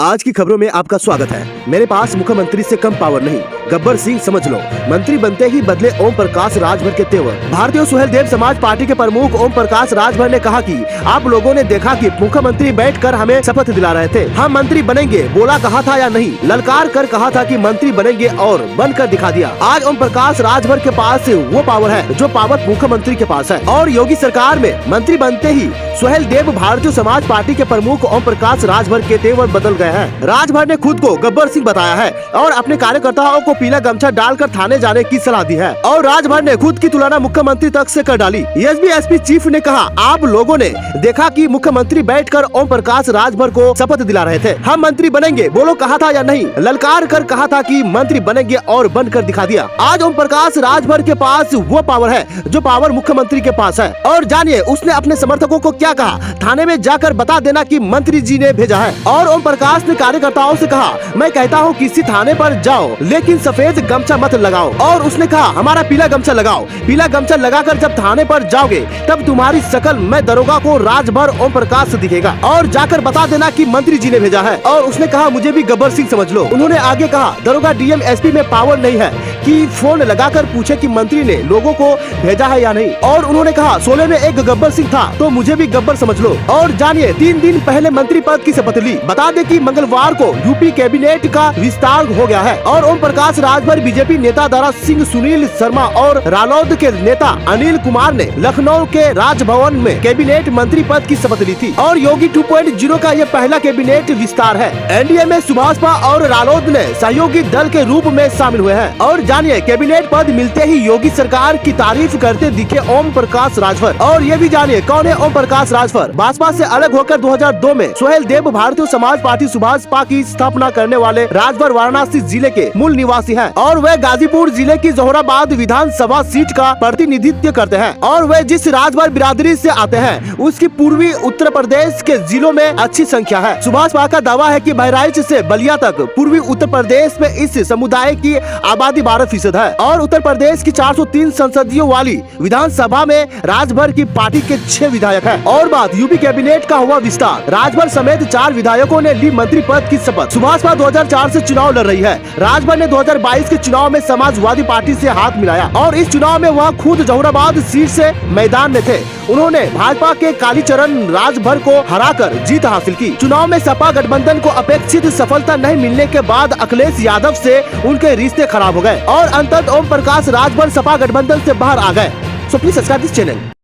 आज की खबरों में आपका स्वागत है। मेरे पास मुख्यमंत्री से कम पावर नहीं, गब्बर सिंह समझ लो। मंत्री बनते ही बदले ओम प्रकाश राजभर के तेवर। भारतीय सुहेलदेव समाज पार्टी के प्रमुख ओम प्रकाश राजभर ने कहा कि आप लोगों ने देखा कि मुख्यमंत्री बैठकर हमें शपथ दिला रहे थे। हम मंत्री बनेंगे बोला कहा था या नहीं, ललकार कर कहा था कि मंत्री बनेंगे और बनकर दिखा दिया। आज ओम प्रकाश राजभर के पास वो पावर है जो पावर मुख्यमंत्री के पास है। और योगी सरकार में मंत्री बनते ही सुहेलदेव भारतीय समाज पार्टी के प्रमुख ओम प्रकाश राजभर के तेवर बदल गए हैं। राजभर ने खुद को गब्बर सिंह बताया है और अपने कार्यकर्ताओं को पीला गमछा डालकर थाने जाने की सलाह दी है। और राजभर ने खुद की तुलना मुख्यमंत्री तक से कर डाली। एसपी एसपी चीफ ने कहा, आप लोगों ने देखा कि मुख्यमंत्री बैठकर ओम प्रकाश राजभर को शपथ दिला रहे थे। हम मंत्री बनेंगे बोलो कहा था या नहीं, ललकार कर कहा था कि मंत्री बनेंगे और बनकर दिखा दिया। आज ओम प्रकाश राजभर के पास वो पावर है जो पावर मुख्यमंत्री के पास है। और जानिए उसने अपने समर्थकों को क्या कहा, थाने में जाकर बता देना कि मंत्री जी ने भेजा है। और ओम प्रकाश ने कार्यकर्ताओं से कहा, मैं कहता हूँ किसी थाने पर जाओ लेकिन सफेद गमछा मत लगाओ। और उसने कहा हमारा पीला गमछा लगाओ। पीला गमछा लगाकर जब थाने पर जाओगे तब तुम्हारी शकल में दरोगा को राजभर ओम प्रकाश से दिखेगा और जाकर बता देना कि मंत्री जी ने भेजा है। और उसने कहा मुझे भी गब्बर सिंह समझ लो। उन्होंने आगे कहा दरोगा डीएम एसपी में पावर नहीं है कि फोन लगाकर पूछे कि मंत्री ने लोगों को भेजा है या नहीं। और उन्होंने कहा 16 में एक गब्बर सिंह था तो मुझे भी गब्बर समझ लो। और जानिए 3 दिन पहले मंत्री पद की शपथ ली। बता दे कि मंगलवार को यूपी कैबिनेट का विस्तार हो गया है। और ओम प्रकाश राजभर बीजेपी नेता दारा सिंह, सुनील शर्मा और रालोद के नेता अनिल कुमार ने लखनऊ के राजभवन में कैबिनेट मंत्री पद की शपथ ली थी। और योगी 2.0 का ये पहला कैबिनेट विस्तार है। एनडीए में सुभाषपा और रालोद ने सहयोगी दल के रूप में शामिल हुए हैं। और जानिए कैबिनेट पद मिलते ही योगी सरकार की तारीफ करते दिखे ओम प्रकाश राजभर। और ये भी जानिए कौन है ओम प्रकाश राजभर। भाजपा से अलग होकर 2002 में सुहेलदेव भारतीय समाज पार्टी सुभाषपा की स्थापना करने वाले राजभर वाराणसी जिले के मूल निवासी हैं। और वे गाजीपुर जिले की जोहराबाद विधानसभा सीट का प्रतिनिधित्व करते हैं। और वे जिस राजभर बिरादरी से आते हैं उसकी पूर्वी उत्तर प्रदेश के जिलों में अच्छी संख्या है। सुभाषपा का दावा है कि बहराइच से बलिया तक पूर्वी उत्तर प्रदेश में इस समुदाय की आबादी 12% है। और उत्तर प्रदेश की 403 संसदीयों वाली विधानसभा में राजभर की पार्टी के 6 विधायक हैं। और बात यूपी कैबिनेट का हुआ विस्तार, राजभर समेत 4 विधायकों ने ली मंत्री पद की शपथ। सुभाषपा 2004 से चुनाव लड़ रही है। राजभर ने 2022 के चुनाव में समाजवादी पार्टी से हाथ मिलाया और इस चुनाव में वह खुद जोहराबाद सीट से मैदान में थे। उन्होंने भाजपा के कालीचरण राजभर को हराकर जीत हासिल की। चुनाव में सपा गठबंधन को अपेक्षित सफलता नहीं मिलने के बाद अखिलेश यादव से उनके रिश्ते खराब हो गए और अंततः ओम प्रकाश राजभर सपा गठबंधन से बाहर आ गए। So please subscribe this channel.